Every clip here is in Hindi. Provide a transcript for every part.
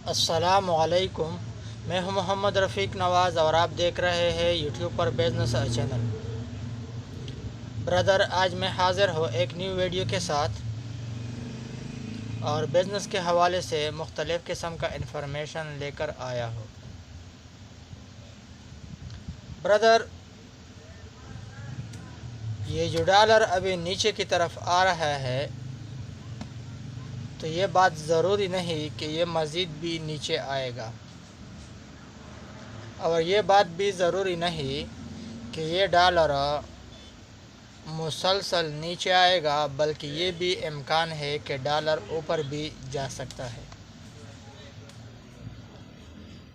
अस्सलामुअलैकुम। मैं हूं मोहम्मद रफ़ीक नवाज़ और आप देख रहे हैं यूट्यूब पर बिज़नेस चैनल। ब्रदर, आज मैं हाज़िर हूं एक न्यू वीडियो के साथ और बिज़नेस के हवाले से मुख्तलिफ़ किस्म का इंफॉर्मेशन लेकर आया हूं। ब्रदर, ये जो डॉलर अभी नीचे की तरफ आ रहा है तो ये बात ज़रूरी नहीं कि ये मज़ीद भी नीचे आएगा, और ये बात भी ज़रूरी नहीं कि ये डॉलर मुसलसल नीचे आएगा, बल्कि ये भी इम्कान है कि डॉलर ऊपर भी जा सकता है,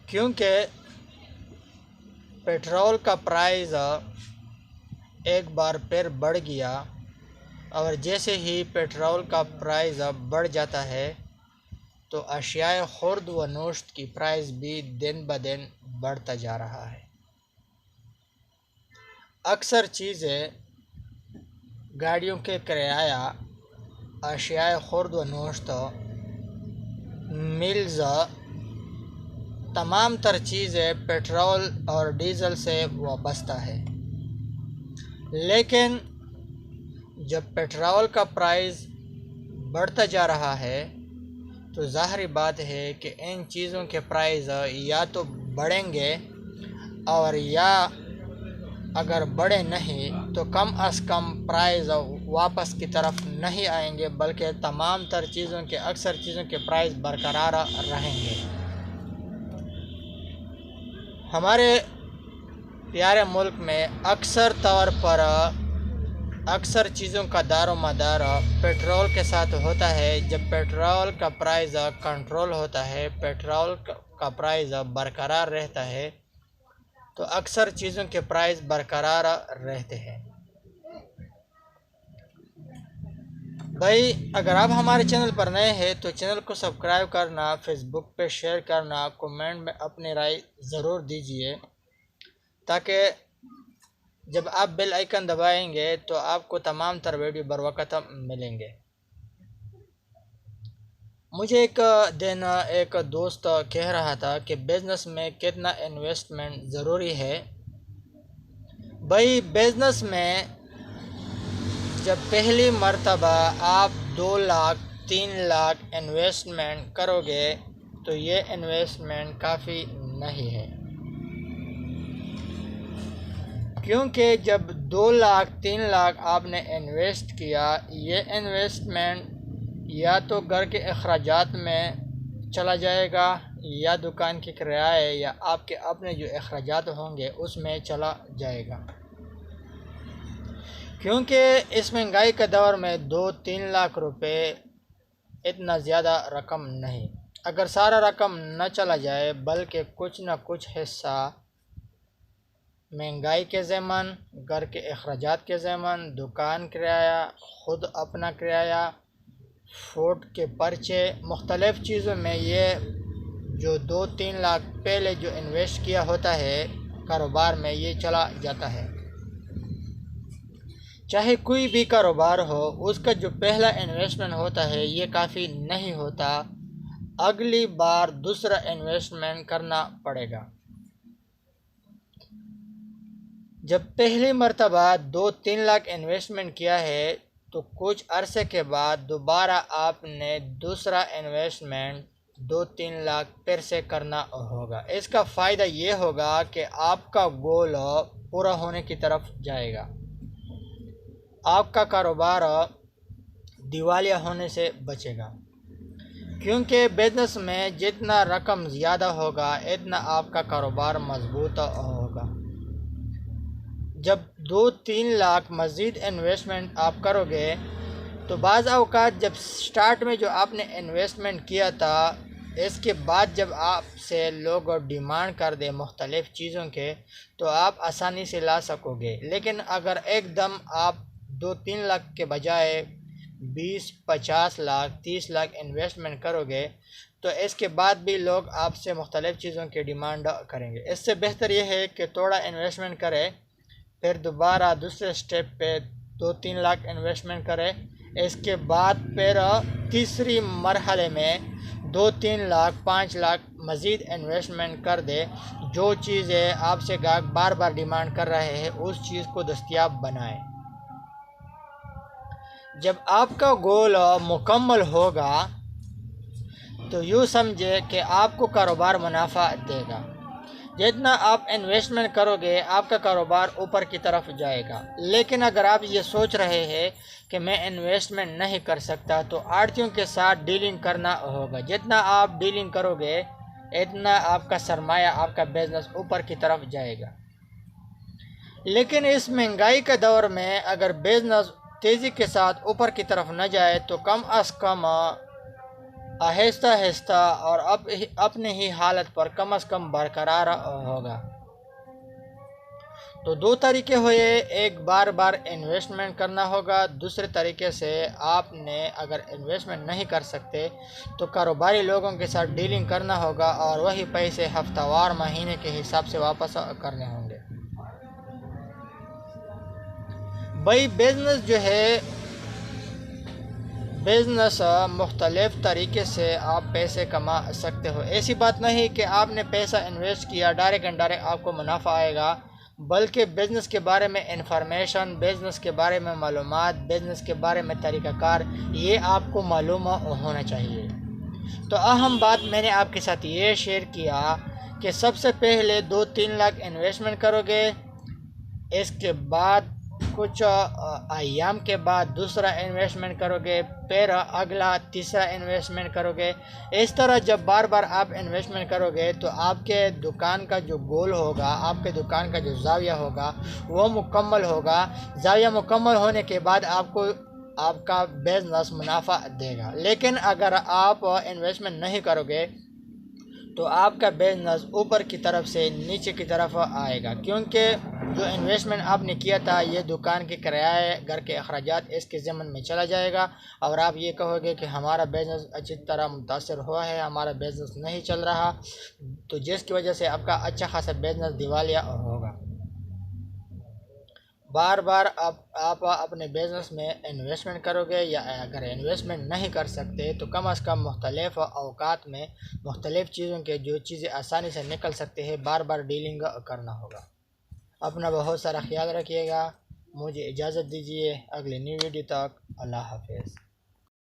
क्योंकि पेट्रोल का प्राइस एक बार फिर बढ़ गया। और जैसे ही पेट्रोल का प्राइस बढ़ जाता है तो अशियाए खुर्द व नोश्त की प्राइस भी दिन ब दिन बढ़ता जा रहा है। अक्सर चीज़ें, गाड़ियों के किराया, अशियाए खुर्द व नोश्त, मिल्स, तमाम तर चीज़ें पेट्रोल और डीज़ल से वाबस्ता है। लेकिन जब पेट्रोल का प्राइस बढ़ता जा रहा है तो ज़ाहिर बात है कि इन चीज़ों के प्राइस या तो बढ़ेंगे, और या अगर बढ़े नहीं तो कम अज़ कम प्राइस वापस की तरफ नहीं आएंगे, बल्कि तमाम तर चीज़ों के, अक्सर चीज़ों के प्राइस बरकरार रहेंगे। हमारे प्यारे मुल्क में अक्सर तौर पर अक्सर चीज़ों का दारोमदार पेट्रोल के साथ होता है। जब पेट्रोल का प्राइस कंट्रोल होता है, पेट्रोल का प्राइस बरकरार रहता है, तो अक्सर चीज़ों के प्राइस बरकरार रहते हैं। भाई, अगर आप हमारे चैनल पर नए हैं तो चैनल को सब्सक्राइब करना, फेसबुक पे शेयर करना, कमेंट में अपनी राय ज़रूर दीजिए, ताकि जब आप बेल आइकन दबाएंगे तो आपको तमाम तर वीडियो बर वक्त मिलेंगे। मुझे एक दिन एक दोस्त कह रहा था कि बिज़नेस में कितना इन्वेस्टमेंट ज़रूरी है। भाई, बिज़नेस में जब पहली मर्तबा आप 2 लाख 3 लाख इन्वेस्टमेंट करोगे तो ये इन्वेस्टमेंट काफ़ी नहीं है, क्योंकि जब 2 लाख 3 लाख आपने इन्वेस्ट किया, ये इन्वेस्टमेंट या तो घर के अखराजात में चला जाएगा, या दुकान के किराए, या आपके अपने जो अखराजात होंगे उसमें चला जाएगा। क्योंकि इस महंगाई के दौर में 2-3 लाख रुपए इतना ज़्यादा रकम नहीं। अगर सारा रकम न चला जाए, बल्कि कुछ न कुछ हिस्सा महंगाई के ज़ेमन, घर के अखराजात के ज़ेमन, दुकान किराया, ख़ुद अपना किराया, फूड के पर्चे, मुख्तलिफ़ चीज़ों में ये जो 2-3 लाख पहले जो इन्वेस्ट किया होता है कारोबार में, ये चला जाता है। चाहे कोई भी कारोबार हो, उसका जो पहला इन्वेस्टमेंट होता है ये काफ़ी नहीं होता, अगली बार दूसरा इन्वेस्टमेंट करना पड़ेगा। जब पहली मर्तबा 2-3 लाख इन्वेस्टमेंट किया है तो कुछ अरसे के बाद दोबारा आपने दूसरा इन्वेस्टमेंट 2-3 लाख फिर से करना होगा। इसका फ़ायदा ये होगा कि आपका गोल पूरा होने की तरफ जाएगा, आपका कारोबार दिवालिया होने से बचेगा। क्योंकि बिज़नेस में जितना रकम ज़्यादा होगा इतना आपका कारोबार मजबूत होगा। जब 2-3 लाख मज़ीद इन्वेस्टमेंट आप करोगे तो बाज़ औक़ात जब स्टार्ट में जो आपने इन्वेस्टमेंट किया था, इसके बाद जब आपसे लोग डिमांड कर दे मुख्तलिफ़ चीज़ों के, तो आप आसानी से ला सकोगे। लेकिन अगर एकदम आप 2-3 लाख के बजाय 20-50 लाख 30 लाख इन्वेस्टमेंट करोगे तो इसके बाद भी लोग आपसे मुख्तलिफ़ चीज़ों की डिमांड करेंगे। इससे बेहतर यह है कि थोड़ा इन्वेस्टमेंट करें, फिर दोबारा दूसरे स्टेप पे 2-3 लाख इन्वेस्टमेंट करें, इसके बाद फिर तीसरी मरहले में 2-3 लाख 5 लाख मज़ीद इन्वेस्टमेंट कर दे। जो चीज़ें आपसे ग्राहक बार बार डिमांड कर रहे हैं उस चीज़ को दस्तयाब बनाए। जब आपका गोल मुकम्मल होगा तो यूँ समझे कि आपको कारोबार मुनाफा देगा। जितना आप इन्वेस्टमेंट करोगे आपका कारोबार ऊपर की तरफ जाएगा। लेकिन अगर आप ये सोच रहे हैं कि मैं इन्वेस्टमेंट नहीं कर सकता तो आड़तियों के साथ डीलिंग करना होगा। जितना आप डीलिंग करोगे इतना आपका सरमाया, आपका बिजनेस ऊपर की तरफ जाएगा। लेकिन इस महंगाई के दौर में अगर बिजनेस तेज़ी के साथ ऊपर की तरफ न जाए तो कम अज़ कम आहिस्ता आहिस्ता और अपने ही हालत पर कम अज़ कम बरकरार होगा। तो दो तरीके हुए, एक बार बार इन्वेस्टमेंट करना होगा, दूसरे तरीके से आपने अगर इन्वेस्टमेंट नहीं कर सकते तो कारोबारी लोगों के साथ डीलिंग करना होगा और वही पैसे हफ्तावार महीने के हिसाब से वापस करने होंगे। भाई बिजनेस जो है, बिजनेस मुख्तलिफ़ तरीके से आप पैसे कमा सकते हो। ऐसी बात नहीं कि आपने पैसा इन्वेस्ट किया डायरेक्ट एंड डायरेक्ट आपको मुनाफा आएगा, बल्कि बिज़नेस के बारे में इंफॉर्मेशन, बिज़नेस के बारे में मालूमात, बिज़नेस के बारे में तरीक़ाकार ये आपको मालूम होना चाहिए। तो अहम बात मैंने आपके साथ ये शेयर किया कि सबसे पहले 2-3 लाख इन्वेस्टमेंट करोगे, इसके बाद कुछ अयाम के बाद दूसरा इन्वेस्टमेंट करोगे, फिर अगला तीसरा इन्वेस्टमेंट करोगे। इस तरह जब बार बार आप इन्वेस्टमेंट करोगे तो आपके दुकान का जो गोल होगा, आपके दुकान का जो ज़ाविया होगा वो मुकम्मल होगा। ज़ाविया मुकम्मल होने के बाद आपको आपका बिजनेस मुनाफा देगा। लेकिन अगर आप इन्वेस्टमेंट नहीं करोगे तो आपका बिजनेस ऊपर की तरफ से नीचे की तरफ आएगा, क्योंकि जो इन्वेस्टमेंट आपने किया था ये दुकान के किराए, घर के अखराजात इसके ज़मन में चला जाएगा और आप ये कहोगे कि हमारा बिजनेस अच्छी तरह मुतासर हुआ है, हमारा बिजनेस नहीं चल रहा, तो जिसकी वजह से आपका अच्छा खासा बिजनेस दिवालिया होगा। बार बार आप अपने बिज़नेस में इन्वेस्टमेंट करोगे, या अगर इन्वेस्टमेंट नहीं कर सकते तो कम अज़ कम मुख्तलिफ़ अवकात में मुख्तलिफ़ चीज़ों के जो चीज़ें आसानी से निकल सकते हैं बार बार डीलिंग करना होगा। अपना बहुत सारा ख्याल रखिएगा। मुझे इजाज़त दीजिए, अगले न्यू वीडियो तक अल्लाह हाफ़िज़।